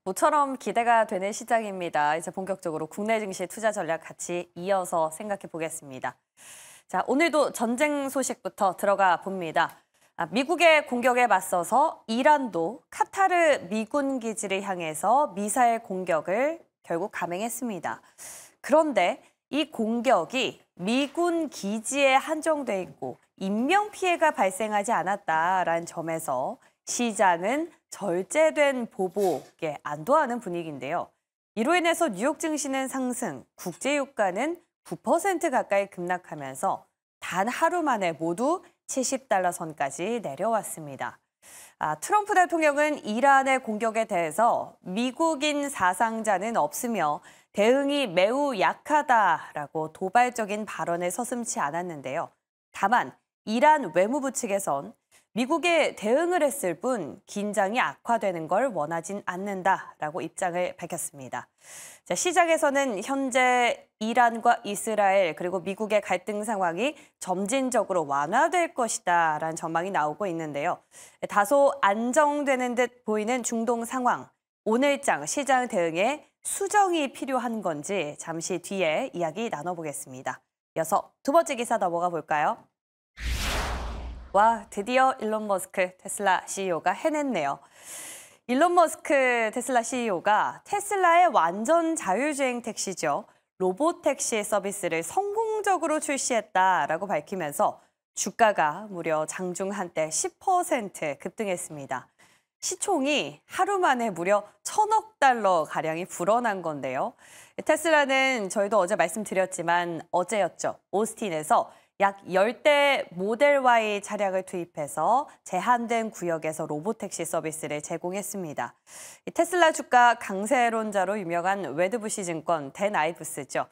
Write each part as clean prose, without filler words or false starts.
모처럼 기대가 되는 시장입니다. 이제 본격적으로 국내 증시 투자 전략 같이 이어서 생각해 보겠습니다. 자, 오늘도 전쟁 소식부터 들어가 봅니다. 미국의 공격에 맞서서 이란도 카타르 미군 기지를 향해서 미사일 공격을 결국 감행했습니다. 그런데 이 공격이 미군 기지에 한정돼 있고 인명피해가 발생하지 않았다라는 점에서 시장은 절제된 보복에 안도하는 분위기인데요. 이로 인해서 뉴욕 증시는 상승, 국제유가는 9% 가까이 급락하면서 단 하루 만에 모두 70달러 선까지 내려왔습니다. 트럼프 대통령은 이란의 공격에 대해서 미국인 사상자는 없으며 대응이 매우 약하다라고 도발적인 발언을 서슴지 않았는데요. 다만 이란 외무부 측에선 미국에 대응을 했을 뿐 긴장이 악화되는 걸 원하진 않는다라고 입장을 밝혔습니다. 자, 시장에서는 현재 이란과 이스라엘 그리고 미국의 갈등 상황이 점진적으로 완화될 것이다라는 전망이 나오고 있는데요. 다소 안정되는 듯 보이는 중동 상황, 오늘장 시장 대응에 수정이 필요한 건지 잠시 뒤에 이야기 나눠보겠습니다. 이어서 두 번째 기사 넘어가 볼까요? 와, 드디어 일론 머스크 테슬라 CEO가 해냈네요. 일론 머스크 테슬라 CEO가 테슬라의 완전 자율주행 택시죠. 로보택시 서비스를 성공적으로 출시했다라고 밝히면서 주가가 무려 장중 한때 10% 급등했습니다. 시총이 하루 만에 무려 1,000억 달러 가량이 불어난 건데요. 테슬라는 저희도 어제 말씀드렸지만 어제였죠. 오스틴에서 약 10대 모델 Y 차량을 투입해서 제한된 구역에서 로보택시 서비스를 제공했습니다. 테슬라 주가 강세론자로 유명한 웨드부시 증권 댄 아이브스죠.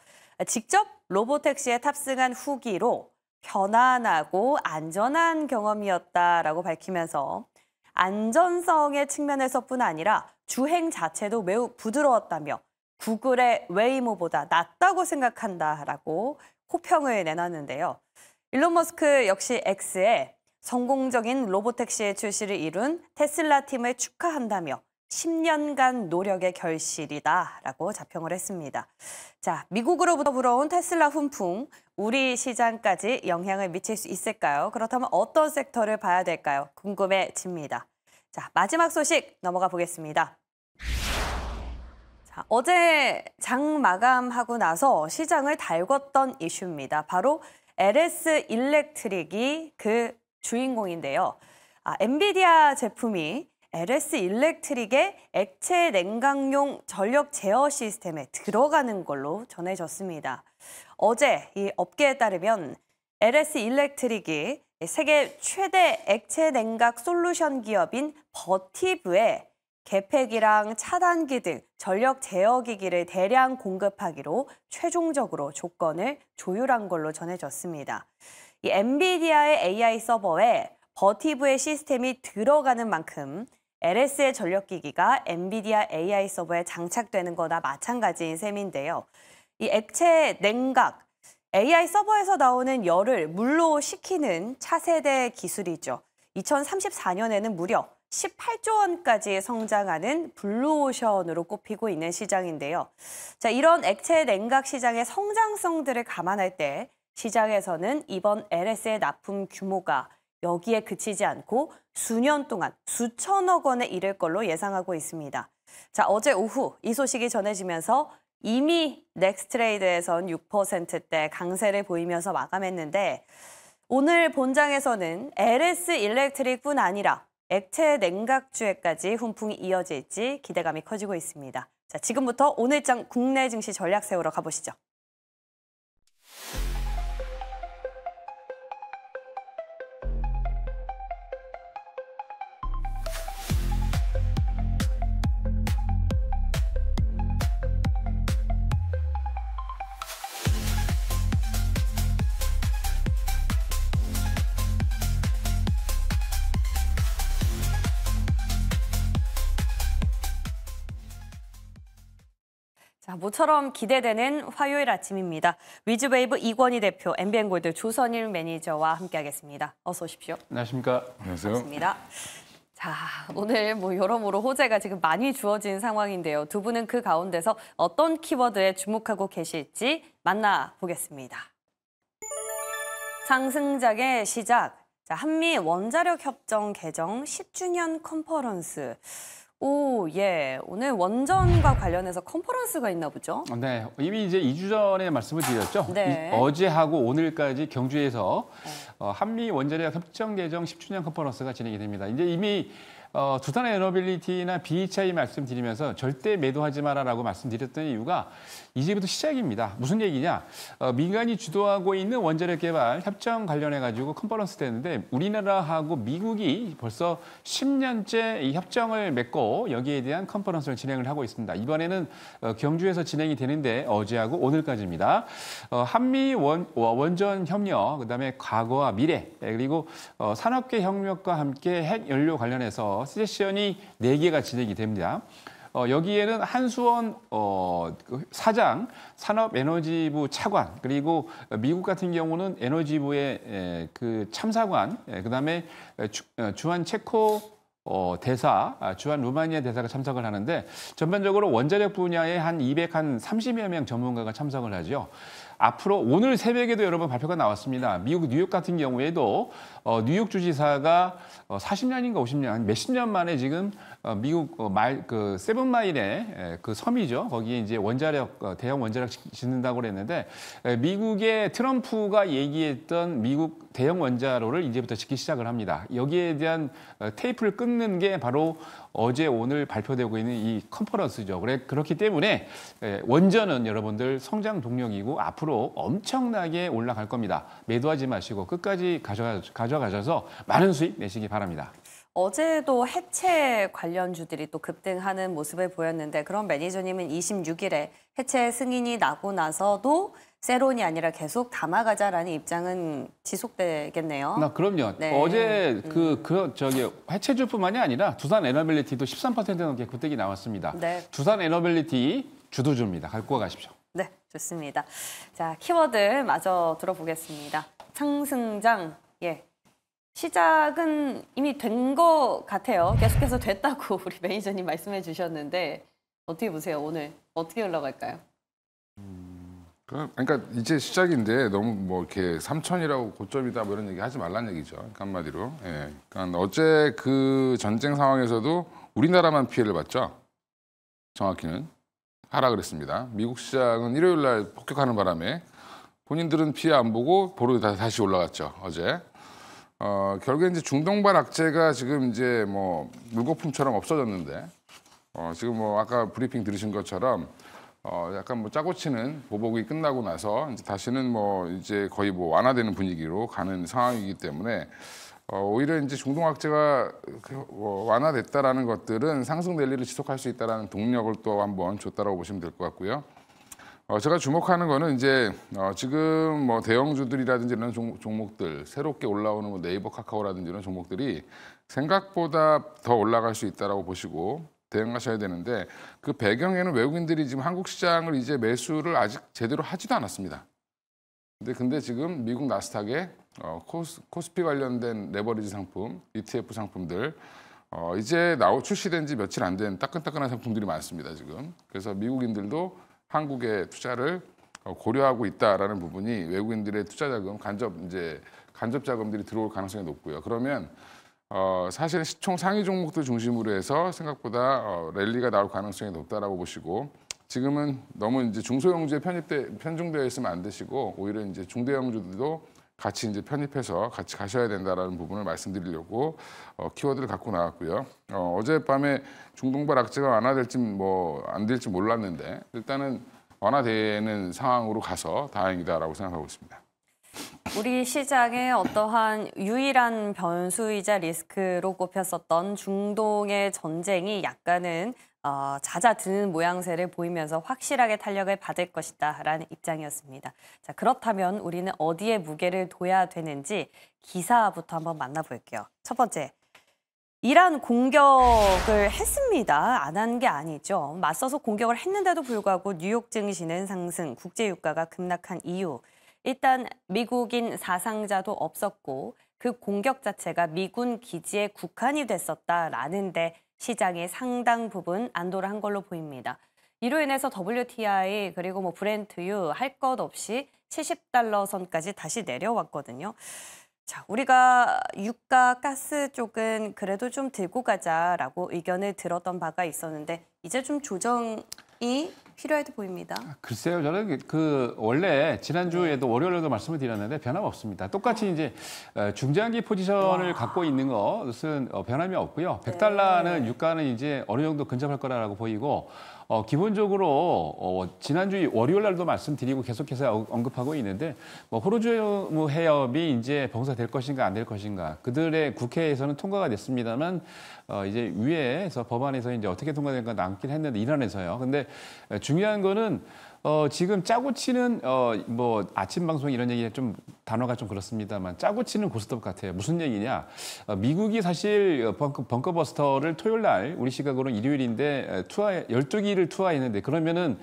직접 로보택시에 탑승한 후기로 편안하고 안전한 경험이었다라고 밝히면서 안전성의 측면에서뿐 아니라 주행 자체도 매우 부드러웠다며 구글의 웨이모보다 낫다고 생각한다라고 호평을 내놨는데요. 일론 머스크 역시 X에 성공적인 로보택시의 출시를 이룬 테슬라 팀을 축하한다며 10년간 노력의 결실이다라고 자평을 했습니다. 자, 미국으로부터 불어온 테슬라 훈풍, 우리 시장까지 영향을 미칠 수 있을까요? 그렇다면 어떤 섹터를 봐야 될까요? 궁금해집니다. 자, 마지막 소식 넘어가 보겠습니다. 자, 어제 장 마감하고 나서 시장을 달궜던 이슈입니다. 바로 LS 일렉트릭이 그 주인공인데요. 엔비디아 제품이 LS 일렉트릭의 액체 냉각용 전력 제어 시스템에 들어가는 걸로 전해졌습니다. 어제 이 업계에 따르면 LS 일렉트릭이 세계 최대 액체 냉각 솔루션 기업인 버티브에 개폐기랑 차단기 등 전력 제어기기를 대량 공급하기로 최종적으로 조건을 조율한 걸로 전해졌습니다. 이 엔비디아의 AI 서버에 버티브의 시스템이 들어가는 만큼 LS의 전력기기가 엔비디아 AI 서버에 장착되는 거나 마찬가지인 셈인데요. 이 액체 냉각, AI 서버에서 나오는 열을 물로 식히는 차세대 기술이죠. 2034년에는 무려 18조 원까지 성장하는 블루오션으로 꼽히고 있는 시장인데요. 자, 이런 액체 냉각 시장의 성장성들을 감안할 때 시장에서는 이번 LS의 납품 규모가 여기에 그치지 않고 수년 동안 수천억 원에 이를 걸로 예상하고 있습니다. 자, 어제 오후 이 소식이 전해지면서 이미 넥스트레이드에선 6%대 강세를 보이면서 마감했는데 오늘 본장에서는 LS 일렉트릭뿐 아니라 액체 냉각주에까지 훈풍이 이어질지 기대감이 커지고 있습니다. 자, 지금부터 오늘장 국내 증시 전략 세우러 가보시죠. 자, 모처럼 기대되는 화요일 아침입니다. 위즈웨이브 이권희 대표, MBN골드 조선일 매니저와 함께하겠습니다. 어서 오십시오. 안녕하십니까. 안녕하세요. 반갑습니다. 자, 오늘 뭐 여러모로 호재가 지금 많이 주어진 상황인데요. 두 분은 그 가운데서 어떤 키워드에 주목하고 계실지 만나보겠습니다. 상승장의 시작. 자, 한미 원자력 협정 개정 10주년 컨퍼런스. 오, 예. 오늘 원전과 관련해서 컨퍼런스가 있나 보죠? 네, 이미 이제 2주 전에 말씀을 드렸죠. 네. 어제하고 오늘까지 경주에서 한미 원자력 협정 개정 10주년 컨퍼런스가 진행이 됩니다. 이제 이미 두산 에너빌리티나 BHI 말씀드리면서 절대 매도하지 마라라고 말씀드렸던 이유가 이제부터 시작입니다. 무슨 얘기냐? 민간이 주도하고 있는 원자력 개발 협정 관련해가지고 컨퍼런스 되는데 우리나라하고 미국이 벌써 10년째 이 협정을 맺고 여기에 대한 컨퍼런스를 진행을 하고 있습니다. 이번에는 경주에서 진행이 되는데 어제하고 오늘까지입니다. 한미 원전 협력, 그다음에 과거와 미래, 그리고 산업계 협력과 함께 핵 연료 관련해서 세션이 4개가 진행이 됩니다. 여기에는 한수원 사장, 산업에너지부 차관, 그리고 미국 같은 경우는 에너지부의 그 참사관, 그다음에 주한 체코 대사, 주한 루마니아 대사가 참석을 하는데 전반적으로 원자력 분야에 한 230여 명 전문가가 참석을 하죠. 앞으로 오늘 새벽에도 여러분 발표가 나왔습니다. 미국 뉴욕 같은 경우에도 뉴욕 주지사가 40년인가 50년, 한 몇십 년 만에 지금 미국 세븐마일의 그 섬이죠. 거기에 이제 원자력, 대형 원자력 짓는다고 그랬는데 미국의 트럼프가 얘기했던 미국 대형 원자로를 이제부터 짓기 시작을 합니다. 여기에 대한 테이프를 끊는 게 바로 어제 오늘 발표되고 있는 이 컨퍼런스죠. 그렇기 때문에 원전은 여러분들 성장 동력이고 앞으로 엄청나게 올라갈 겁니다. 매도하지 마시고 끝까지 가져가셔서 많은 수익 내시기 바랍니다. 어제도 해체 관련주들이 또 급등하는 모습을 보였는데 그럼 매니저님은 26일에 해체 승인이 나고 나서도 세론이 아니라 계속 담아가자라는 입장은 지속되겠네요. 그럼요. 네. 어제 해체주뿐만이 아니라 두산 에너빌리티도 13% 넘게 급등이 나왔습니다. 네. 두산 에너빌리티 주도주입니다. 갖고 가십시오. 네, 좋습니다. 자, 키워드 마저 들어보겠습니다. 상승장, 예. 시작은 이미 된 것 같아요. 계속해서 됐다고 우리 매니저님 말씀해 주셨는데 어떻게 보세요? 오늘 어떻게 올라갈까요? 그러니까 이제 시작인데 너무 뭐 이렇게 3천이라고 고점이다 뭐 이런 얘기 하지 말란 얘기죠. 그러니까 한마디로. 예. 그러니까 어제 그 전쟁 상황에서도 우리나라만 피해를 봤죠. 정확히는 하락을 했습니다. 미국 시장은 일요일 날 폭격하는 바람에 본인들은 피해 안 보고 보로 다시 올라갔죠. 어제. 결국에 이제 중동발 악재가 지금 이제 뭐 물거품처럼 없어졌는데 지금 뭐 아까 브리핑 들으신 것처럼 약간 뭐 짜고 치는 보복이 끝나고 나서 이제 다시는 뭐 이제 거의 뭐 완화되는 분위기로 가는 상황이기 때문에 오히려 이제 중동 악재가 완화됐다라는 것들은 상승 랠리를 지속할 수 있다라는 동력을 또 한번 줬다라고 보시면 될 것 같고요. 제가 주목하는 거는 이제 지금 뭐 대형주들이라든지 이런 종목들 새롭게 올라오는 뭐 네이버 카카오라든지 이런 종목들이 생각보다 더 올라갈 수 있다라고 보시고 대응하셔야 되는데 그 배경에는 외국인들이 지금 한국 시장을 이제 매수를 아직 제대로 하지도 않았습니다. 근데 지금 미국 나스닥에 코스피 관련된 레버리지 상품, ETF 상품들 이제 출시된 지 며칠 안 된 따끈따끈한 상품들이 많습니다, 지금. 그래서 미국인들도 한국의 투자를 고려하고 있다라는 부분이 외국인들의 투자 자금, 간접 자금들이 들어올 가능성이 높고요. 그러면 사실 시총 상위 종목들 중심으로 해서 생각보다 랠리가 나올 가능성이 높다라고 보시고 지금은 너무 이제 중소형주에 편중되어 있으면 안 되시고 오히려 이제 중대형주들도 같이 이제 편입해서 같이 가셔야 된다라는 부분을 말씀드리려고 키워드를 갖고 나왔고요. 어젯밤에 중동발 악재가 완화될지 뭐 안 될지 몰랐는데 일단은 완화되는 상황으로 가서 다행이다라고 생각하고 있습니다. 우리 시장의 어떠한 유일한 변수이자 리스크로 꼽혔었던 중동의 전쟁이 약간은 잦아드는 모양새를 보이면서 확실하게 탄력을 받을 것이다라는 입장이었습니다. 자, 그렇다면 우리는 어디에 무게를 둬야 되는지 기사부터 한번 만나볼게요. 첫 번째, 이란 공격을 했습니다. 안 한 게 아니죠. 맞서서 공격을 했는데도 불구하고 뉴욕 증시는 상승, 국제 유가가 급락한 이유. 일단 미국인 사상자도 없었고 그 공격 자체가 미군 기지에 국한이 됐었다라는데 시장의 상당 부분 안도를 한 걸로 보입니다. 이로 인해서 WTI 그리고 뭐 브렌트유 할 것 없이 70달러 선까지 다시 내려왔거든요. 자, 우리가 유가, 가스 쪽은 그래도 좀 들고 가자라고 의견을 들었던 바가 있었는데 이제 좀 조정이 필요해 보입니다. 글쎄요, 저는 원래 지난주에도 월요일에도 말씀을 드렸는데 변함없습니다. 똑같이 이제 중장기 포지션을 갖고 있는 것은 변함이 없고요. 100달러는 유가는 이제 어느 정도 근접할 거라고 보이고 기본적으로 지난주 월요일 날도 말씀드리고 계속해서 언급하고 있는데 호르무즈 해협이 이제 봉쇄될 것인가 안 될 것인가 그들의 국회에서는 통과가 됐습니다만 이제 위에서 법안에서 이제 어떻게 통과될까 남긴 했는데 이란에서요. 근데 중요한 거는 지금 짜고 치는 뭐 아침 방송 이런 얘기 좀 단어가 좀 그렇습니다만 짜고 치는 고스톱 같아요. 무슨 얘기냐? 미국이 사실 벙커버스터를 토요일 날 우리 시각으로는 일요일인데 12기를 투하했는데 그러면은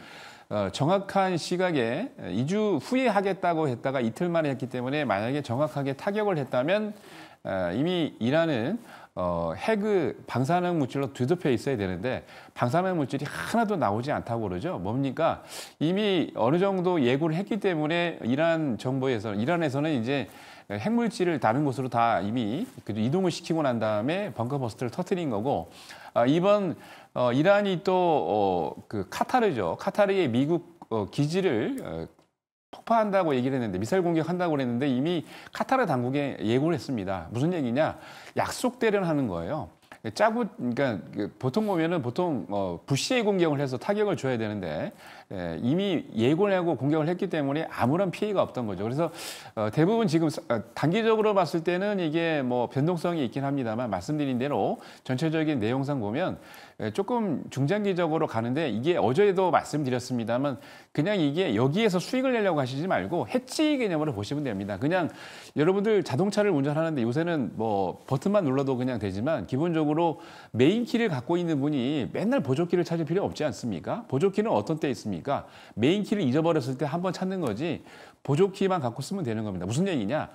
정확한 시각에 2주 후에 하겠다고 했다가 이틀 만에 했기 때문에 만약에 정확하게 타격을 했다면 이미 이란은 핵 방사능 물질로 뒤덮여 있어야 되는데 방사능 물질이 하나도 나오지 않다고 그러죠. 뭡니까? 이미 어느 정도 예고를 했기 때문에 이란에서는 이제 핵물질을 다른 곳으로 다 이미 이동을 시키고 난 다음에 벙커버스터를 터뜨린 거고 이번 이란이 또 그 카타르죠. 카타르의 미국 기지를 폭파한다고 얘기를 했는데 미사일 공격한다고 그랬는데 이미 카타르 당국에 예고를 했습니다. 무슨 얘기냐? 약속대로 하는 거예요. 그러니까 보통 보면은 불시에 공격을 해서 타격을 줘야 되는데 이미 예고를 하고 공격을 했기 때문에 아무런 피해가 없던 거죠. 그래서 대부분 지금 단기적으로 봤을 때는 이게 뭐 변동성이 있긴 합니다만 말씀드린 대로 전체적인 내용상 보면 조금 중장기적으로 가는데 이게 어제도 말씀드렸습니다만 그냥 이게 여기에서 수익을 내려고 하시지 말고 해지 개념으로 보시면 됩니다. 그냥 여러분들 자동차를 운전하는데 요새는 뭐 버튼만 눌러도 그냥 되지만 기본적으로 메인 키를 갖고 있는 분이 맨날 보조키를 찾을 필요 없지 않습니까? 보조키는 어떤 때 있습니까? 메인 키를 잊어버렸을 때 한번 찾는 거지 보조키만 갖고 쓰면 되는 겁니다. 무슨 얘기냐?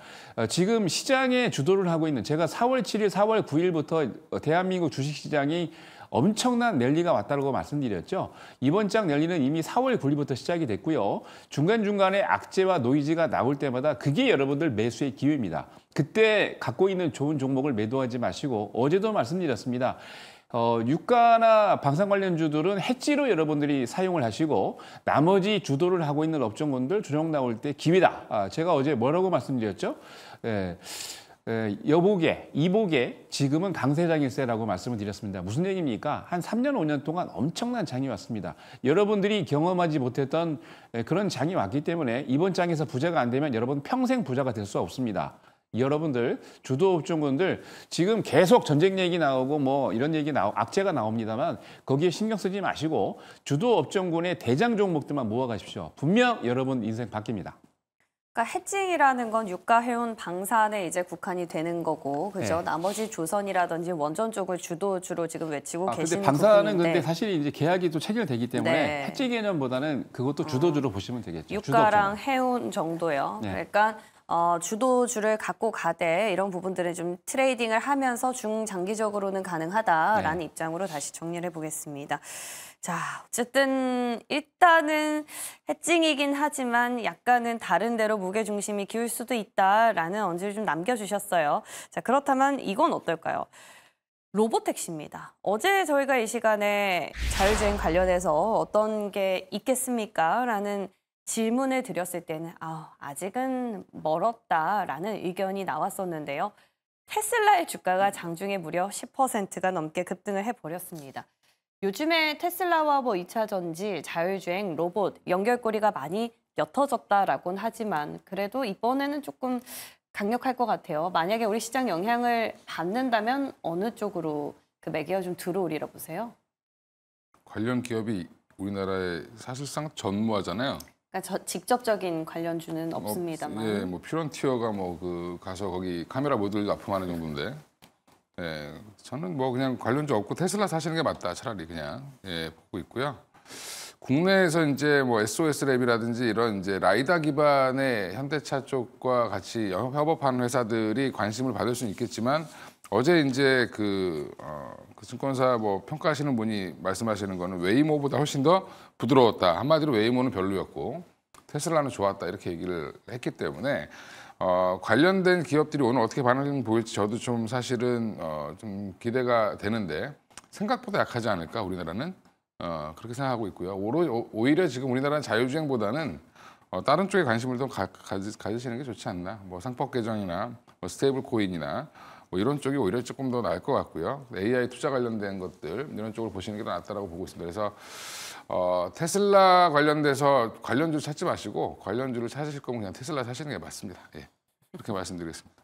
지금 시장에 주도를 하고 있는 제가 4월 7일, 4월 9일부터 대한민국 주식시장이 엄청난 랠리가 왔다고 말씀드렸죠. 이번 장 랠리는 이미 4월 9일부터 시작이 됐고요. 중간중간에 악재와 노이즈가 나올 때마다 그게 여러분들 매수의 기회입니다. 그때 갖고 있는 좋은 종목을 매도하지 마시고 어제도 말씀드렸습니다. 유가나 방산 관련주들은 해지로 여러분들이 사용을 하시고 나머지 주도를 하고 있는 업종군들 조정 나올 때 기회다. 제가 어제 뭐라고 말씀드렸죠? 여보게, 이보게 지금은 강세장일세라고 말씀을 드렸습니다. 무슨 얘기입니까? 한 3년, 5년 동안 엄청난 장이 왔습니다. 여러분들이 경험하지 못했던 그런 장이 왔기 때문에 이번 장에서 부자가 안 되면 여러분 평생 부자가 될 수 없습니다. 여러분들 주도 업종군들 지금 계속 전쟁 얘기 나오고 뭐 이런 얘기 악재가 나옵니다만 거기에 신경 쓰지 마시고 주도 업종군의 대장 종목들만 모아가십시오. 분명 여러분 인생 바뀝니다. 그러니까 해칭이라는 건 유가 해운 방산에 이제 국한이 되는 거고, 그죠? 네. 나머지 조선이라든지 원전 쪽을 주도주로 지금 외치고 근데 계시는 방사는 부분인데 근데 사실 이제 계약이 또 체결되기 때문에 네. 해지 개념보다는 그것도 주도주로 보시면 되겠죠. 유가랑 해운 정도요. 네. 그러니까 주도주를 갖고 가되 이런 부분들은 좀 트레이딩을 하면서 중장기적으로는 가능하다라는 네. 입장으로 다시 정리를 해보겠습니다. 자, 어쨌든 일단은 해칭이긴 하지만 약간은 다른 데로 무게중심이 기울 수도 있다라는 언지를 좀 남겨주셨어요. 자, 그렇다면 이건 어떨까요? 로보택시입니다. 어제 저희가 이 시간에 자율주행 관련해서 어떤 게 있겠습니까? 라는 질문을 드렸을 때는 아직은 멀었다라는 의견이 나왔었는데요. 테슬라의 주가가 장중에 무려 10%가 넘게 급등을 해버렸습니다. 요즘에 테슬라와 뭐 2차 전지, 자율주행, 로봇 연결고리가 많이 옅어졌다라고는 하지만 그래도 이번에는 조금 강력할 것 같아요. 만약에 우리 시장 영향을 받는다면 어느 쪽으로 그 매개가 좀 들어오리라 보세요? 관련 기업이 우리나라에 사실상 전무하잖아요. 그러니까 직접적인 관련주는 없습니다만. 예, 뭐 퓨런티어가 가서 거기 카메라 모듈 납품하는 정도인데. 예, 저는 뭐 그냥 관련주 없고 테슬라 사시는 게 맞다. 차라리 그냥 보고 있고요. 국내에서 이제 뭐 SOS랩이라든지 이런 이제 라이다 기반의 현대차 쪽과 같이 협업하는 회사들이 관심을 받을 수는 있겠지만 어제 이제 그 증권사 뭐 평가하시는 분이 말씀하시는 거는 웨이모보다 훨씬 더 부드러웠다. 한마디로 웨이모는 별로였고 테슬라는 좋았다. 이렇게 얘기를 했기 때문에 관련된 기업들이 오늘 어떻게 반응을 보일지 저도 좀 사실은 좀 기대가 되는데 생각보다 약하지 않을까 우리나라는 그렇게 생각하고 있고요. 오히려 지금 우리나라는 자율주행보다는 다른 쪽에 관심을 좀 가지시는 게 좋지 않나. 뭐 상법 개정이나 뭐 스테이블 코인이나 뭐 이런 쪽이 오히려 조금 더 나을 것 같고요. AI 투자 관련된 것들 이런 쪽으로 보시는 게 더 낫다라고 보고 있습니다. 그래서 테슬라 관련돼서 관련주 찾지 마시고 관련주를 찾으실 거면 그냥 테슬라 사시는 게 맞습니다. 예, 그렇게 말씀드리겠습니다.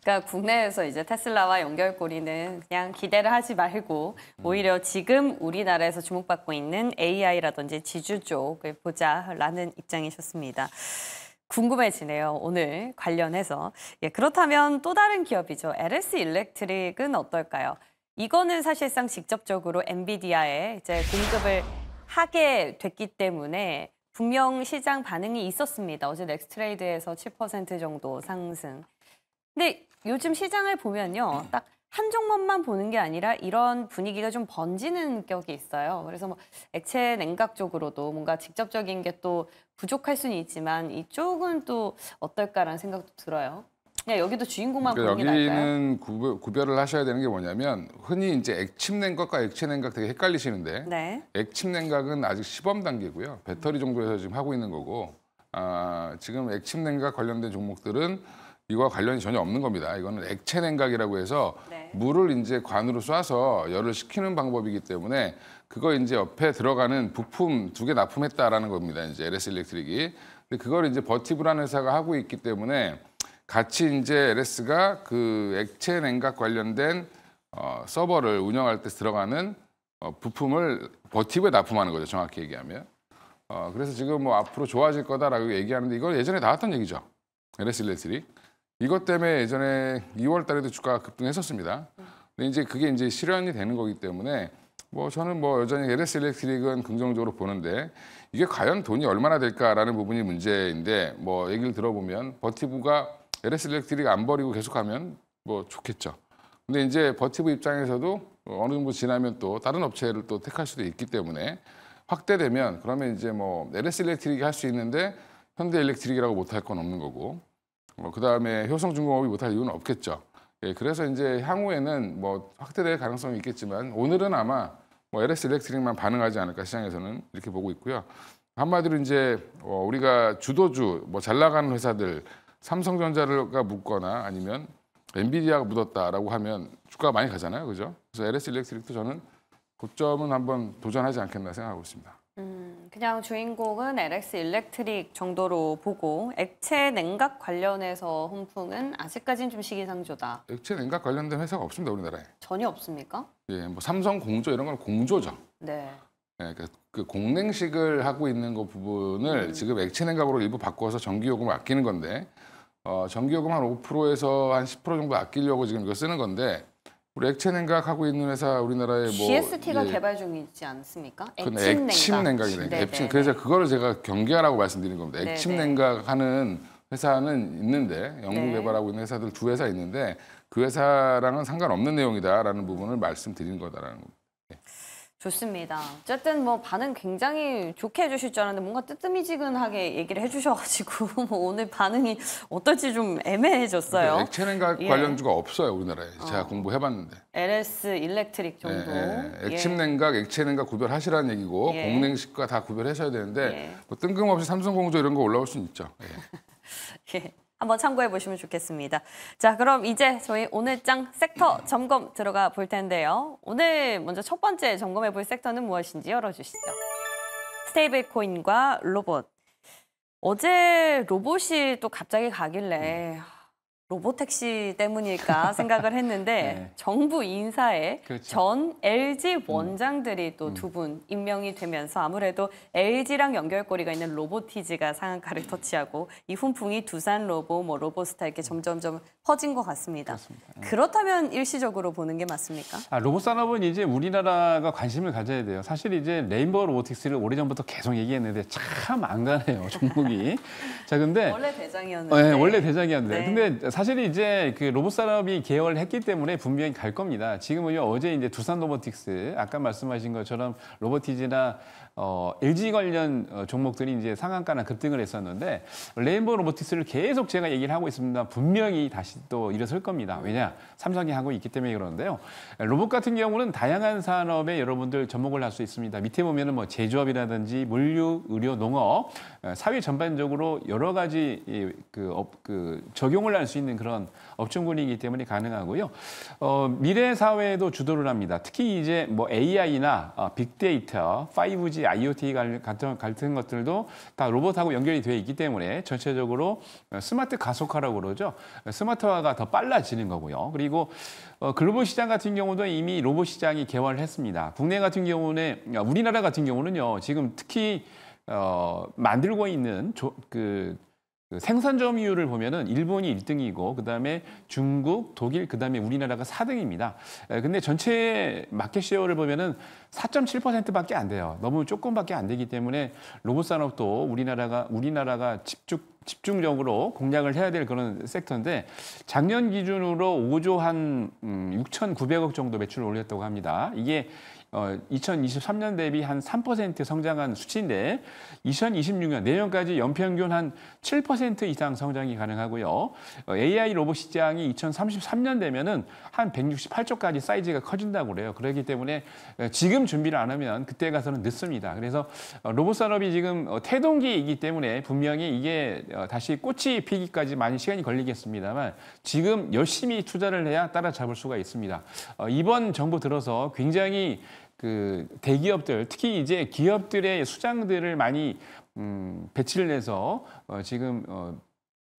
그러니까 국내에서 이제 테슬라와 연결고리는 그냥 기대를 하지 말고 오히려 지금 우리나라에서 주목받고 있는 AI라든지 지주 쪽을 보자라는 입장이셨습니다. 궁금해지네요. 오늘 관련해서. 예, 그렇다면 또 다른 기업이죠. LS 일렉트릭은 어떨까요? 이거는 사실상 직접적으로 엔비디아에 이제 공급을 하게 됐기 때문에 분명 시장 반응이 있었습니다. 어제 넥스트레이드에서 7% 정도 상승. 근데 요즘 시장을 보면요. 딱 한 종목만 보는 게 아니라 이런 분위기가 좀 번지는 격이 있어요. 그래서 뭐 액체 냉각 쪽으로도 뭔가 직접적인 게 또 부족할 수는 있지만 이쪽은 또 어떨까라는 생각도 들어요. 그냥 여기도 주인공만 그러니까 보는 게 나을까요? 여기는 구별을 하셔야 되는 게 뭐냐면 흔히 이제 액침 냉각과 액체 냉각 되게 헷갈리시는데 네. 액침 냉각은 아직 시범 단계고요. 배터리 정도에서 지금 하고 있는 거고 지금 액침 냉각 관련된 종목들은 이거와 관련이 전혀 없는 겁니다. 이거는 액체 냉각이라고 해서 네. 물을 이제 관으로 쏴서 열을 식히는 방법이기 때문에 그거 이제 옆에 들어가는 부품 2개 납품했다라는 겁니다. 이제 LS 일렉트릭이. 근데 그걸 이제 버티브라는 회사가 하고 있기 때문에 같이 이제 LS가 그 액체 냉각 관련된 서버를 운영할 때 들어가는 부품을 버티브에 납품하는 거죠. 정확히 얘기하면. 그래서 지금 뭐 앞으로 좋아질 거다라고 얘기하는데 이거 예전에 나왔던 얘기죠. LS 일렉트릭. 이것 때문에 예전에 2월 달에도 주가가 급등했었습니다. 근데 이제 그게 이제 실현이 되는 거기 때문에 뭐 저는 뭐 여전히 LS 일렉트릭은 긍정적으로 보는데 이게 과연 돈이 얼마나 될까라는 부분이 문제인데 뭐 얘기를 들어보면 버티브가 LS 일렉트릭 안 버리고 계속하면 뭐 좋겠죠. 근데 이제 버티브 입장에서도 어느 정도 지나면 또 다른 업체를 또 택할 수도 있기 때문에 확대되면 그러면 이제 뭐 LS 일렉트릭이 할 수 있는데 현대 일렉트릭이라고 못할 건 없는 거고 그다음에 효성중공업이 못할 이유는 없겠죠. 예, 그래서 이제 향후에는 뭐 확대될 가능성이 있겠지만 오늘은 아마 뭐 LS 일렉트릭만 반응하지 않을까 시장에서는 이렇게 보고 있고요. 한마디로 이제 우리가 주도주 뭐 잘 나가는 회사들 삼성전자가 묻거나 아니면 엔비디아가 묻었다라고 하면 주가가 많이 가잖아요, 그죠? 그래서 LS 일렉트릭도 저는 고점은 한번 도전하지 않겠나 생각하고 있습니다. 그냥 주인공은 LS 일렉트릭 정도로 보고 액체 냉각 관련해서 훈풍은 아직까지는 좀 시기상조다. 액체 냉각 관련된 회사가 없습니다, 우리나라에. 전혀 없습니까? 예, 뭐 삼성 공조 이런 건 공조죠. 네. 예, 그 공냉식을 하고 있는 그 부분을 지금 액체 냉각으로 일부 바꿔서 전기요금을 아끼는 건데 전기요금 한 5%에서 한 10% 정도 아끼려고 지금 이거 쓰는 건데 우리 액체 냉각 하고 있는 회사 우리나라에 뭐 GST가 개발 중이지 않습니까? 액침 냉각이네. 액침. 그래서 그거를 제가 경계하라고 말씀드린 겁니다. 액침 냉각 하는 회사는 있는데 연구 개발하고 있는 회사들 2회사 있는데 그 회사랑은 상관없는 내용이다라는 부분을 말씀드린 거다라는 겁니다. 좋습니다. 어쨌든 뭐 반응 굉장히 좋게 해주실 줄 알았는데 뭔가 뜨뜨미지근하게 얘기를 해주셔가지고 뭐 오늘 반응이 어떨지 좀 애매해졌어요. 그러니까 액체 냉각 관련주가 없어요 우리나라에. 제가 공부해봤는데. LS 일렉트릭 정도. 액침 냉각, 액체 냉각 구별하시라는 얘기고 공냉식과 다 구별하셔야 되는데 뭐 뜬금없이 삼성공조 이런 거 올라올 수는 있죠. 예. 한번 참고해 보시면 좋겠습니다. 자, 그럼 이제 저희 오늘장 섹터 점검 들어가 볼 텐데요. 오늘 먼저 첫 번째 점검해 볼 섹터는 무엇인지 열어주시죠. 스테이블 코인과 로봇. 어제 로봇이 또 갑자기 가길래 로보택시 때문일까 생각을 했는데 네. 정부 인사에 그렇죠. 전 LG 원장들이 또 두 분 임명이 되면서 아무래도 LG랑 연결고리가 있는 로보티지가 상한가를 터치하고 이 훈풍이 두산 로보, 뭐 로보스타 이렇게 점점점 퍼진 것 같습니다. 그렇습니다. 그렇다면 일시적으로 보는 게 맞습니까? 로봇 산업은 이제 우리나라가 관심을 가져야 돼요. 사실 이제 레인보우 로보틱스를 오래전부터 계속 얘기했는데 참 안 가네요, 종목이. 자, 근데 원래 대장이었는데. 네, 원래 대장이었는데. 네. 근데 사실 이제 그 로봇 산업이 개월했기 때문에 분명히 갈 겁니다. 지금은 어제 이제 두산 로보틱스, 아까 말씀하신 것처럼 로보티지나 LG 관련 종목들이 이제 상한가나 급등을 했었는데 레인보우 로보틱스를 계속 제가 얘기를 하고 있습니다. 분명히 다시 또 일어설 겁니다. 왜냐? 삼성이 하고 있기 때문에 그러는데요. 로봇 같은 경우는 다양한 산업에 여러분들 접목을 할 수 있습니다. 밑에 보면은 뭐 제조업이라든지 물류, 의료, 농업, 사회 전반적으로 여러 가지 적용을 할 수 있는 그런 업종군이기 때문에 가능하고요. 미래 사회도 주도를 합니다. 특히 이제 뭐 AI나 빅데이터, 5G, IoT 같은 것들도 다 로봇하고 연결이 되어 있기 때문에 전체적으로 스마트 가속화라고 그러죠. 스마트화가 더 빨라지는 거고요. 그리고 글로벌 시장 같은 경우도 이미 로봇 시장이 개화를 했습니다. 국내 같은 경우는 우리나라 같은 경우는요. 지금 특히 만들고 있는 그 생산 점유율을 보면은 일본이 1등이고 그다음에 중국, 독일, 그다음에 우리나라가 4등입니다. 근데 전체 마켓 쉐어를 보면은 4.7%밖에 안 돼요. 너무 조금밖에 안 되기 때문에 로봇 산업도 우리나라가 집중적으로 공략을 해야 될 그런 섹터인데 작년 기준으로 5조 한 6,900억 정도 매출을 올렸다고 합니다. 이게 2023년 대비 한 3% 성장한 수치인데 2026년 내년까지 연평균 한 7% 이상 성장이 가능하고요. AI 로봇 시장이 2033년 되면은 한 168조까지 사이즈가 커진다고 그래요. 그렇기 때문에 지금 준비를 안 하면 그때 가서는 늦습니다. 그래서 로봇 산업이 지금 태동기이기 때문에 분명히 이게 다시 꽃이 피기까지 많이 시간이 걸리겠습니다만 지금 열심히 투자를 해야 따라잡을 수가 있습니다. 이번 정부 들어서 굉장히 그 대기업들, 특히 이제 기업들의 수장들을 많이 배치를 해서 지금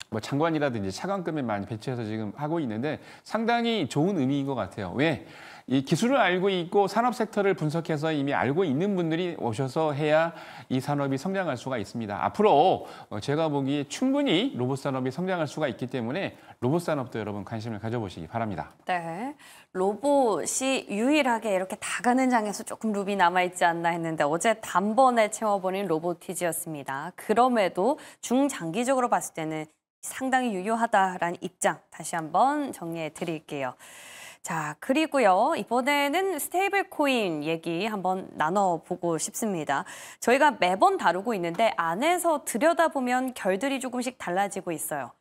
뭐 장관이라든지 차관급에 많이 배치해서 지금 하고 있는데 상당히 좋은 의미인 것 같아요. 왜? 이 기술을 알고 있고 산업 섹터를 분석해서 이미 알고 있는 분들이 오셔서 해야 이 산업이 성장할 수가 있습니다. 앞으로 제가 보기에 충분히 로봇 산업이 성장할 수가 있기 때문에 로봇 산업도 여러분 관심을 가져보시기 바랍니다. 네, 로봇이 유일하게 이렇게 다 가는 장에서 조금 룹이 남아있지 않나 했는데 어제 단번에 채워버린 로보티지였습니다. 그럼에도 중장기적으로 봤을 때는 상당히 유효하다라는 입장 다시 한번 정리해 드릴게요. 자, 그리고요. 이번에는 스테이블 코인 얘기 한번 나눠보고 싶습니다. 저희가 매번 다루고 있는데 안에서 들여다보면 결들이 조금씩 달라지고 있어요.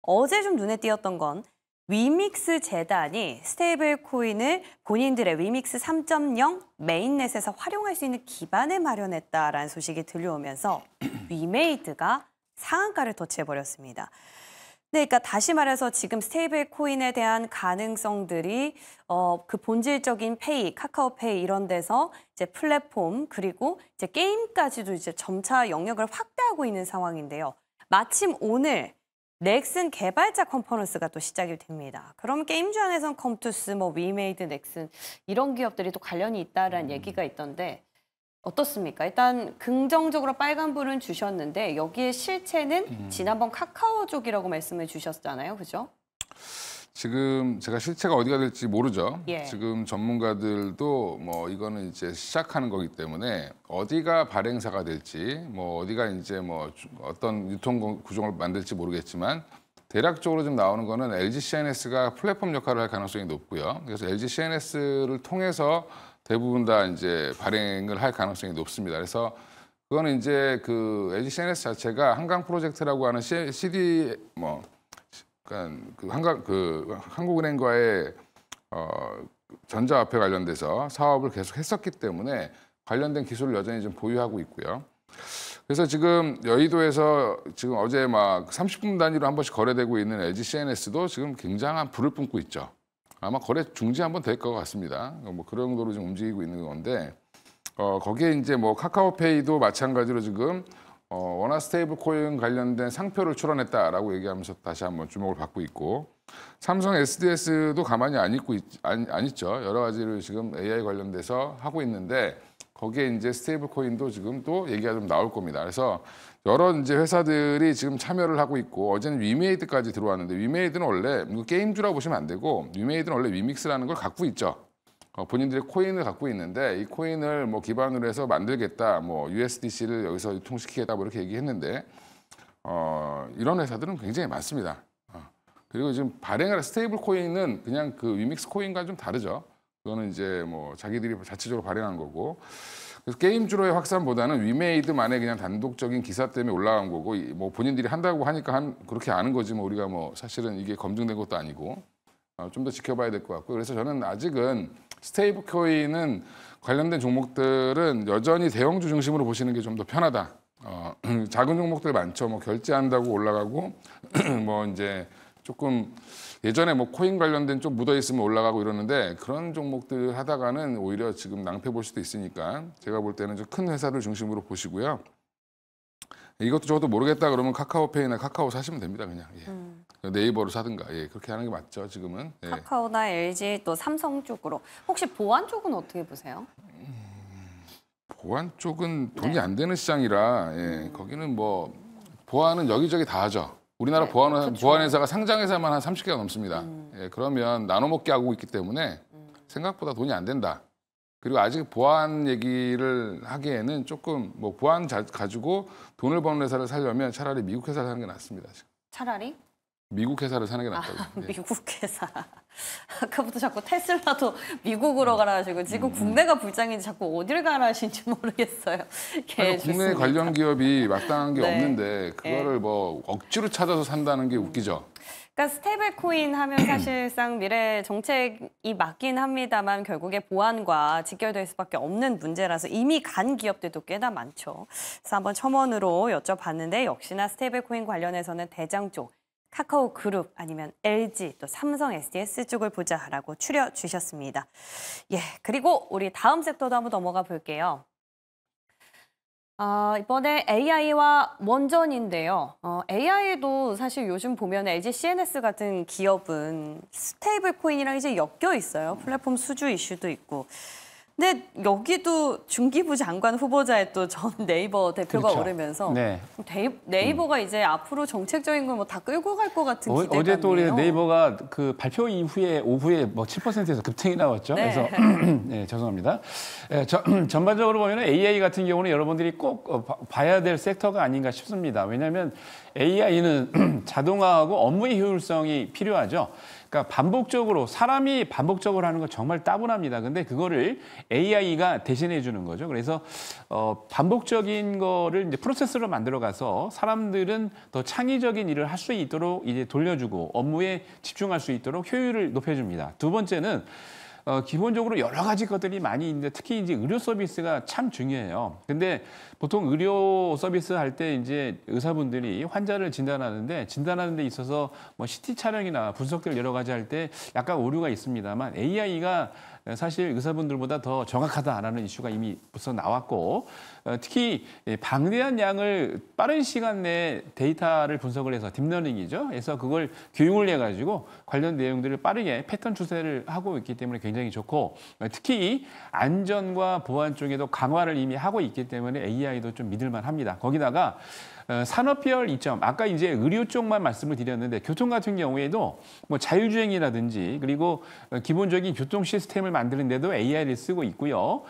어제 좀 눈에 띄었던 건 위믹스 재단이 스테이블 코인을 본인들의 위믹스 3.0 메인넷에서 활용할 수 있는 기반을 마련했다라는 소식이 들려오면서 위메이드가 상한가를 터치해버렸습니다. 네, 그러니까 다시 말해서 지금 스테이블 코인에 대한 가능성들이 그 본질적인 페이, 카카오페이 이런 데서 이제 플랫폼 그리고 이제 게임까지도 이제 점차 영역을 확대하고 있는 상황인데요. 마침 오늘 넥슨 개발자 컨퍼런스가 또 시작이 됩니다. 그럼 게임주 안에선 컴투스, 뭐 위메이드, 넥슨 이런 기업들이 또 관련이 있다라는 얘기가 있던데 어떻습니까? 일단 긍정적으로 빨간불은 주셨는데 여기에 실체는 지난번 카카오족이라고 말씀을 주셨잖아요. 그죠? 지금 제가 실체가 어디가 될지 모르죠. 예. 지금 전문가들도 뭐 이거는 이제 시작하는 거기 때문에 어디가 발행사가 될지 뭐 어디가 이제 뭐 어떤 유통 구조를 만들지 모르겠지만 대략적으로 좀 나오는 거는 LG CNS가 플랫폼 역할을 할 가능성이 높고요. 그래서 LG CNS를 통해서 대부분 다 이제 발행을 할 가능성이 높습니다. 그래서 그거는 이제 그 LG CNS 자체가 한강 프로젝트라고 하는 CD 뭐 그러니까 한국은행과의 전자화폐 관련돼서 사업을 계속 했었기 때문에 관련된 기술을 여전히 좀 보유하고 있고요. 그래서 지금 여의도에서 지금 어제 막 30분 단위로 한 번씩 거래되고 있는 LG CNS도 지금 굉장한 불을 뿜고 있죠. 아마 거래 중지 한번 될 것 같습니다. 뭐 그런 정도로 좀 움직이고 있는 건데 거기에 이제 뭐 카카오페이도 마찬가지로 지금 워낙 스테이블 코인 관련된 상표를 출원했다라고 얘기하면서 다시 한번 주목을 받고 있고 삼성 SDS도 가만히 안 있죠. 여러 가지를 지금 AI 관련돼서 하고 있는데 거기에 이제 스테이블 코인도 지금 또 얘기가 좀 나올 겁니다. 그래서 여러 이제 회사들이 지금 참여를 하고 있고 어제는 위메이드까지 들어왔는데 위메이드는 원래 게임주라고 보시면 안 되고 위메이드는 원래 위믹스라는 걸 갖고 있죠. 본인들의 코인을 갖고 있는데 이 코인을 뭐 기반으로 해서 만들겠다, 뭐 USDC를 여기서 유통시키겠다, 뭐 이렇게 얘기했는데 이런 회사들은 굉장히 많습니다. 그리고 지금 발행할 스테이블 코인은 그냥 그 위믹스 코인과 좀 다르죠. 그거는 이제 뭐 자기들이 자체적으로 발행한 거고. 그래서 게임주로의 확산보다는 위메이드만의 그냥 단독적인 기사 때문에 올라간 거고, 뭐 본인들이 한다고 하니까 그렇게 아는 거지 뭐 우리가 뭐 사실은 이게 검증된 것도 아니고 좀 더 지켜봐야 될 것 같고. 그래서 저는 아직은 스테이블 코인은 관련된 종목들은 여전히 대형주 중심으로 보시는 게 좀 더 편하다. 작은 종목들 많죠. 뭐 결제한다고 올라가고 뭐 이제 조금 예전에 뭐 코인 관련된 좀 묻어 있으면 올라가고 이러는데 그런 종목들 하다가는 오히려 지금 낭패 볼 수도 있으니까 제가 볼 때는 좀 큰 회사를 중심으로 보시고요. 이것도 저것도 모르겠다 그러면 카카오페이나 카카오 사시면 됩니다, 그냥. 예. 네이버로 사든가. 예, 그렇게 하는 게 맞죠, 지금은. 예. 카카오나 LG 또 삼성 쪽으로. 혹시 보안 쪽은 어떻게 보세요? 보안 쪽은 돈이 안 되는 시장이라 예, 거기는 뭐 보안은 여기저기 다 하죠. 우리나라 네, 보안 그렇죠. 회사가 상장회사만 한 30개가 넘습니다. 예, 그러면 나눠 먹기 하고 있기 때문에 생각보다 돈이 안 된다. 그리고 아직 보안 얘기를 하기에는 조금 뭐 보안 가지고 돈을 버는 회사를 살려면 차라리 미국 회사를 사는 게 낫습니다. 지금. 차라리? 미국 회사를 사는 게 낫다고. 예. 미국 회사. 아까부터 자꾸 테슬라도 미국으로 가라 하시고 지금 국내가 불장인지 자꾸 어딜 가라 하시는지 모르겠어요. 아니, 국내 관련 기업이 마땅한 게 네. 없는데 그거를 뭐 억지로 찾아서 산다는 게 웃기죠. 그러니까 스테이블 코인 하면 사실상 미래 정책이 맞긴 합니다만 결국에 보안과 직결될 수밖에 없는 문제라서 이미 간 기업들도 꽤나 많죠. 그래서 한번 첨언으로 여쭤봤는데 역시나 스테이블 코인 관련해서는 대장 쪽 카카오 그룹 아니면 LG 또 삼성 SDS 쪽을 보자라고 추려주셨습니다. 예, 그리고 우리 다음 섹터도 한번 넘어가 볼게요. 이번에 AI와 원전인데요. AI도 사실 요즘 보면 LG CNS 같은 기업은 스테이블 코인이랑 이제 엮여 있어요. 플랫폼 수주 이슈도 있고. 근데 여기도 중기부 장관 후보자에 또 전 네이버 대표가 그렇죠. 오르면서 네. 네이버가 이제 앞으로 정책적인 걸 뭐 다 끌고 갈 것 같은 기대감이에요. 어제 또 우리 네이버가 그 발표 이후에 오후에 뭐 7%에서 급등이 나왔죠. 네. 그래서 네, 죄송합니다. 전반적으로 보면 AI 같은 경우는 여러분들이 꼭 봐야 될 섹터가 아닌가 싶습니다. 왜냐하면 AI는 자동화하고 업무의 효율성이 필요하죠. 그러니까 반복적으로 사람이 반복적으로 하는 건 정말 따분합니다. 근데 그거를 AI가 대신해 주는 거죠. 그래서 반복적인 거를 이제 프로세스로 만들어 가서 사람들은 더 창의적인 일을 할 수 있도록 이제 돌려주고 업무에 집중할 수 있도록 효율을 높여줍니다. 두 번째는 기본적으로 여러 가지 것들이 많이 있는데 특히 이제 의료 서비스가 참 중요해요. 근데 보통 의료 서비스 할 때 이제 의사분들이 환자를 진단하는 데 있어서 뭐 CT 촬영이나 분석들 여러 가지 할 때 약간 오류가 있습니다만 AI가 사실 의사분들보다 더 정확하다라는 이슈가 이미 벌써 나왔고 특히 방대한 양을 빠른 시간 내에 데이터를 분석을 해서 딥러닝이죠. 그래서 그걸 교육을 해가지고 관련 내용들을 빠르게 패턴 추세를 하고 있기 때문에 굉장히 좋고 특히 안전과 보안 쪽에도 강화를 이미 하고 있기 때문에 AI도 좀 믿을만 합니다. 거기다가 산업별 이점, 아까 이제 의료 쪽만 말씀을 드렸는데 교통 같은 경우에도 뭐 자율주행이라든지 그리고 기본적인 교통 시스템을 만드는 데도 AI를 쓰고 있고요.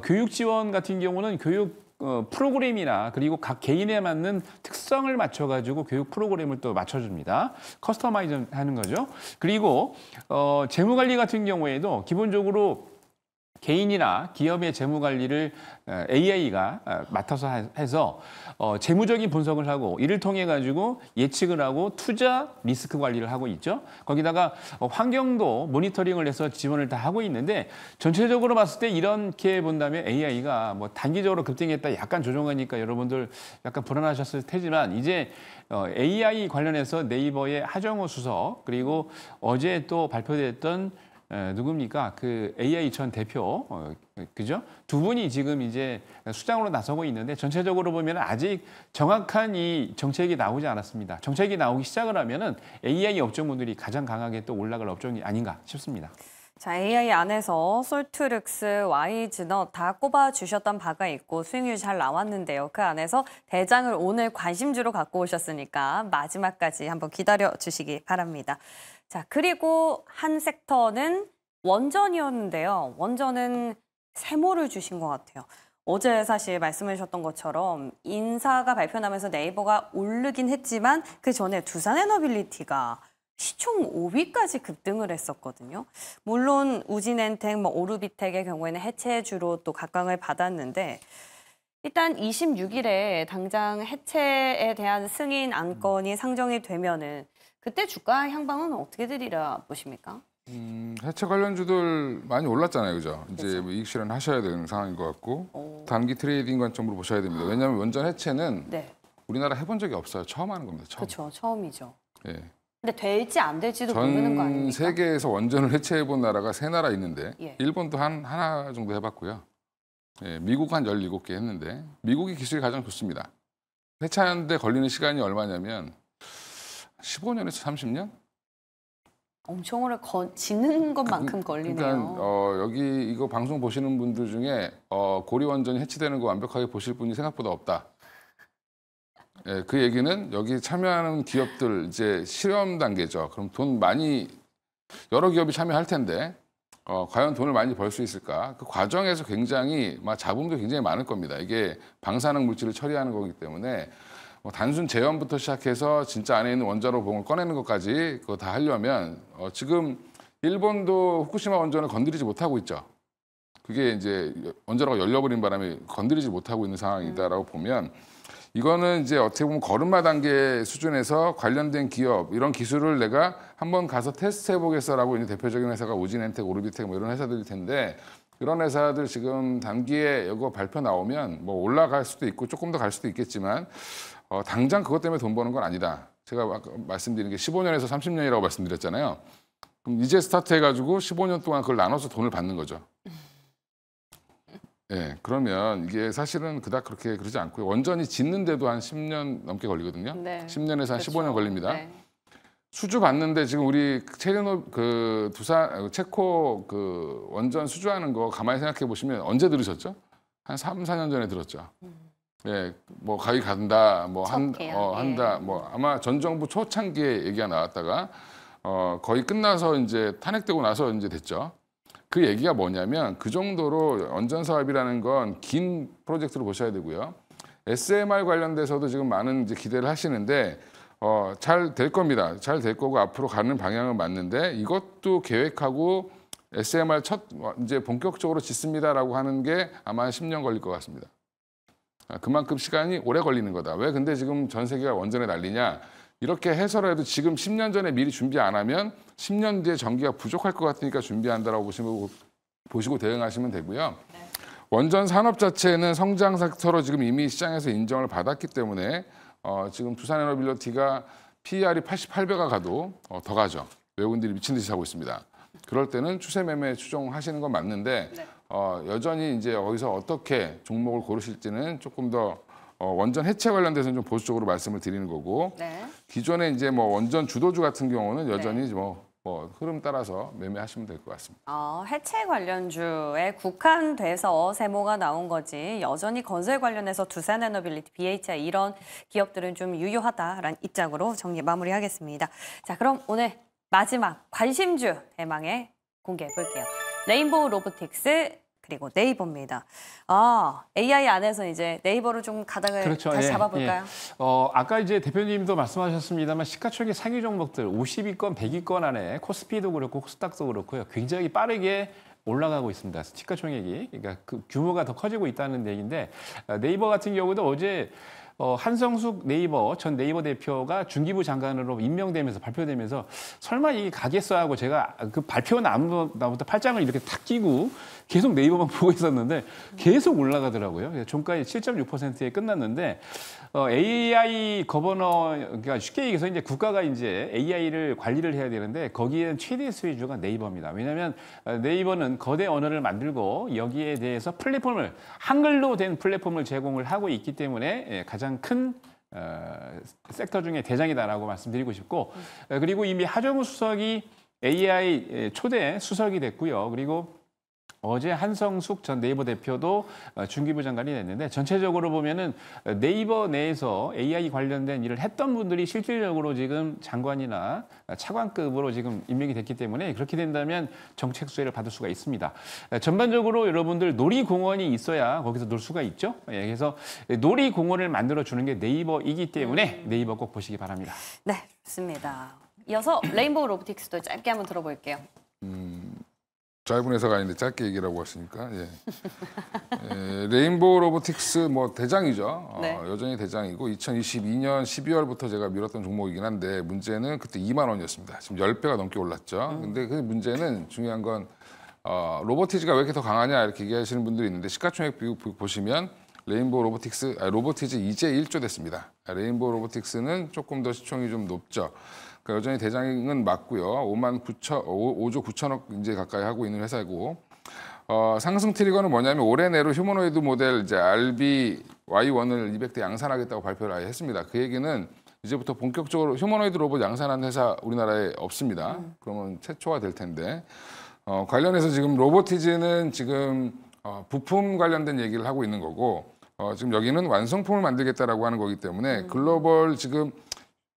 교육 지원 같은 경우는 교육 프로그램이나 그리고 각 개인에 맞는 특성을 맞춰가지고 교육 프로그램을 또 맞춰줍니다. 커스터마이즈 하는 거죠. 그리고 재무관리 같은 경우에도 기본적으로 개인이나 기업의 재무 관리를 AI가 맡아서 해서 재무적인 분석을 하고 이를 통해 가지고 예측을 하고 투자 리스크 관리를 하고 있죠. 거기다가 환경도 모니터링을 해서 지원을 다 하고 있는데 전체적으로 봤을 때 이렇게 본다면 AI가 뭐 단기적으로 급등했다 약간 조정하니까 여러분들 약간 불안하셨을 테지만 이제 AI 관련해서 네이버의 하정우 수석 그리고 어제 또 발표됐던 누굽니까? 그 AI 전 대표, 그죠? 두 분이 지금 이제 수장으로 나서고 있는데 전체적으로 보면 아직 정확한 이 정책이 나오지 않았습니다. 정책이 나오기 시작을 하면은 AI 업종분들이 가장 강하게 또 올라갈 업종이 아닌가 싶습니다. 자, AI 안에서 솔트룩스, 와이즈넛 다 꼽아주셨던 바가 있고 수익률이 잘 나왔는데요. 그 안에서 대장을 오늘 관심주로 갖고 오셨으니까 마지막까지 한번 기다려주시기 바랍니다. 자, 그리고 한 섹터는 원전이었는데요. 원전은 세모를 주신 것 같아요. 어제 사실 말씀해 주셨던 것처럼 인사가 발표나면서 네이버가 오르긴 했지만 그 전에 두산에너빌리티가 시총 5위까지 급등을 했었거든요. 물론 우진엔텍, 오르비텍의 경우에는 해체주로 또 각광을 받았는데 일단 26일에 당장 해체에 대한 승인 안건이 상정이 되면은 그때 주가 향방은 어떻게 되리라 보십니까? 해체 관련주들 많이 올랐잖아요, 그죠? 이제 그렇죠. 뭐 이익 실현하셔야 되는 상황인 것 같고 오. 단기 트레이딩 관점으로 보셔야 됩니다. 왜냐하면 원전 해체는 네, 우리나라 해본 적이 없어요. 처음 하는 겁니다. 처음. 그렇죠. 처음이죠. 예. 근데 될지 안 될지도 모르는 거 전 아닙니까? 세계에서 원전을 해체해 본 나라가 3나라 있는데 예. 일본도 하나 정도 해봤고요. 예, 미국 한 17개 했는데 미국이 기술이 가장 좋습니다. 해체하는데 걸리는 시간이 얼마냐면 15년에서 30년? 엄청 오래 지는 것만큼 걸리네요. 그러니까 여기 이거 방송 보시는 분들 중에 고리 원전이 해체되는 거 완벽하게 보실 분이 생각보다 없다. 예, 그 얘기는 여기 참여하는 기업들 이제 실험 단계죠. 그럼 돈 많이 여러 기업이 참여할 텐데 과연 돈을 많이 벌 수 있을까? 그 과정에서 굉장히 잡음도 굉장히 많을 겁니다. 이게 방사능 물질을 처리하는 거기 때문에 단순 재현부터 시작해서 진짜 안에 있는 원자로 봉을 꺼내는 것까지 그거 다 하려면 지금 일본도 후쿠시마 원전을 건드리지 못하고 있죠. 그게 이제 원자로가 열려버린 바람에 건드리지 못하고 있는 상황이다라고 보면 이거는 이제 어떻게 보면 걸음마 단계 수준에서 관련된 기업 이런 기술을 내가 한번 가서 테스트 해보겠어라고 이제 대표적인 회사가 우진엔텍, 오르비텍 뭐 이런 회사들일 텐데 이런 회사들 지금 단기에 이거 발표 나오면 뭐 올라갈 수도 있고 조금 더 갈 수도 있겠지만 당장 그것 때문에 돈 버는 건 아니다. 제가 아까 말씀드린 게 15년에서 30년이라고 말씀드렸잖아요. 그럼 이제 스타트 해가지고 15년 동안 그걸 나눠서 돈을 받는 거죠. 예, 그러면 이게 사실은 그닥 그렇게 그러지 않고요. 원전이 짓는데도 한 10년 넘게 걸리거든요. 네. 10년에서 한 그렇죠. 15년 걸립니다. 네. 수주 받는데 지금 우리 체코 그 원전 수주하는 거 가만히 생각해 보시면 언제 들으셨죠? 한 3, 4년 전에 들었죠. 예, 뭐 가위 간다, 뭐 한다, 뭐 아마 전 정부 초창기에 얘기가 나왔다가 거의 끝나서 이제 탄핵되고 나서 이제 됐죠. 그 얘기가 뭐냐면 그 정도로 원전 사업이라는 건 긴 프로젝트로 보셔야 되고요. SMR 관련돼서도 지금 많은 이제 기대를 하시는데 잘 될 겁니다. 잘 될 거고 앞으로 가는 방향은 맞는데 이것도 계획하고 SMR 이제 본격적으로 짓습니다라고 하는 게 아마 한 10년 걸릴 것 같습니다. 그만큼 시간이 오래 걸리는 거다. 왜 근데 지금 전 세계가 원전에 난리냐? 이렇게 해서라도 지금 10년 전에 미리 준비 안 하면 10년 뒤에 전기가 부족할 것 같으니까 준비한다라고 보시고 대응하시면 되고요. 네. 원전 산업 자체는 성장 섹터로 지금 이미 시장에서 인정을 받았기 때문에 지금 두산에너빌리티가 PER이 88배가 가도 더 가죠. 외국인들이 미친 듯이 사고 있습니다. 그럴 때는 추세 매매 추종하시는 건 맞는데 네. 여전히 이제 어디서 어떻게 종목을 고르실지는 조금 더 원전 해체 관련돼서는 좀 보수적으로 말씀을 드리는 거고 네. 기존에 이제 뭐 원전 주도주 같은 경우는 여전히 뭐 흐름 따라서 매매하시면 될 것 같습니다. 해체 관련주에 국한돼서 세모가 나온 거지 여전히 건설 관련해서 두산에너빌리티, BHI 이런 기업들은 좀 유효하다라는 입장으로 정리 마무리하겠습니다. 자, 그럼 오늘 마지막 관심주 대망의 공개해 볼게요. 레인보우 로보틱스 그리고 네이버입니다. AI 안에서 이제 네이버로 좀 가닥을 그렇죠. 다시 예, 잡아볼까요? 아까 이제 대표님도 말씀하셨습니다만 시가총액 상위 종목들 50위권, 100위권 안에 코스피도 그렇고 코스닥도 그렇고요. 굉장히 빠르게 올라가고 있습니다. 시가총액이. 그러니까 그 규모가 더 커지고 있다는 얘기인데 네이버 같은 경우도 어제 한성숙 네이버 전 네이버 대표가 중기부 장관으로 임명되면서 발표되면서 설마 이게 가겠어 하고 제가 그 발표 나부터 팔짱을 이렇게 탁 끼고 계속 네이버만 보고 있었는데 계속 올라가더라고요. 종가에 7.6%에 끝났는데 AI 거버너, 그러니까 쉽게 얘기해서 이제 국가가 이제 AI를 관리를 해야 되는데 거기에는 최대 수혜주가 네이버입니다. 왜냐하면 네이버는 거대 언어를 만들고 여기에 대해서 플랫폼을 한글로 된 플랫폼을 제공을 하고 있기 때문에 가장 큰 섹터 중에 대장이다라고 말씀드리고 싶고 그리고 이미 하정우 수석이 AI 초대 수석이 됐고요. 그리고 어제 한성숙 전 네이버 대표도 중기부 장관이 됐는데 전체적으로 보면은 네이버 내에서 AI 관련된 일을 했던 분들이 실질적으로 지금 장관이나 차관급으로 지금 임명이 됐기 때문에 그렇게 된다면 정책 수혜를 받을 수가 있습니다. 전반적으로 여러분들 놀이공원이 있어야 거기서 놀 수가 있죠. 그래서 놀이공원을 만들어 주는 게 네이버이기 때문에 네이버 꼭 보시기 바랍니다. 네, 좋습니다. 이어서 레인보우 로보틱스도 짧게 한번 들어볼게요. 짧은 회사가 아닌데 짧게 얘기라고 하시니까 레인보우 로보틱스 뭐 대장이죠. 네. 여전히 대장이고 2022년 12월부터 제가 밀었던 종목이긴 한데 문제는 그때 2만 원이었습니다. 지금 10배가 넘게 올랐죠. 근데 그 문제는 중요한 건 로보티즈가 왜 이렇게 더 강하냐 이렇게 얘기하시는 분들이 있는데 시가총액 비율 보시면 레인보우 로보티즈 이제 1조 됐습니다. 레인보우 로보틱스는 조금 더 시총이 좀 높죠. 여전히 대장은 맞고요. 5조 9천억 이제 가까이 하고 있는 회사고 상승 트리거는 뭐냐면 올해 내로 휴머노이드 모델 이제 RB-Y1을 200대 양산하겠다고 발표를 아예 했습니다. 그 얘기는 이제부터 본격적으로 휴머노이드 로봇 양산하는 회사 우리나라에 없습니다. 그러면 최초가 될 텐데 관련해서 지금 로보티즈는 지금 부품 관련된 얘기를 하고 있는 거고 지금 여기는 완성품을 만들겠다라고 하는 거기 때문에 글로벌 지금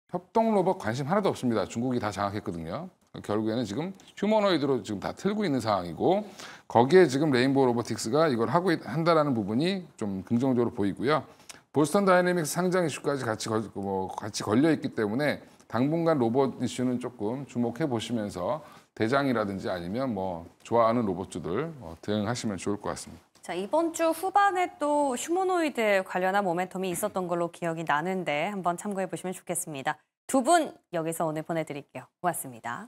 협동 로봇 관심 하나도 없습니다. 중국이 다 장악했거든요. 결국에는 지금 휴머노이드로 지금 다 틀고 있는 상황이고 거기에 지금 레인보우 로보틱스가 이걸 한다라는 부분이 좀 긍정적으로 보이고요. 보스턴 다이내믹스 상장 이슈까지 같이 걸려 있기 때문에 당분간 로봇 이슈는 조금 주목해 보시면서 대장이라든지 아니면 뭐 좋아하는 로봇주들 대응하시면 좋을 것 같습니다. 자, 이번 주 후반에 또 휴머노이드 관련한 모멘텀이 있었던 걸로 기억이 나는데 한번 참고해 보시면 좋겠습니다. 두 분 여기서 오늘 보내드릴게요. 고맙습니다.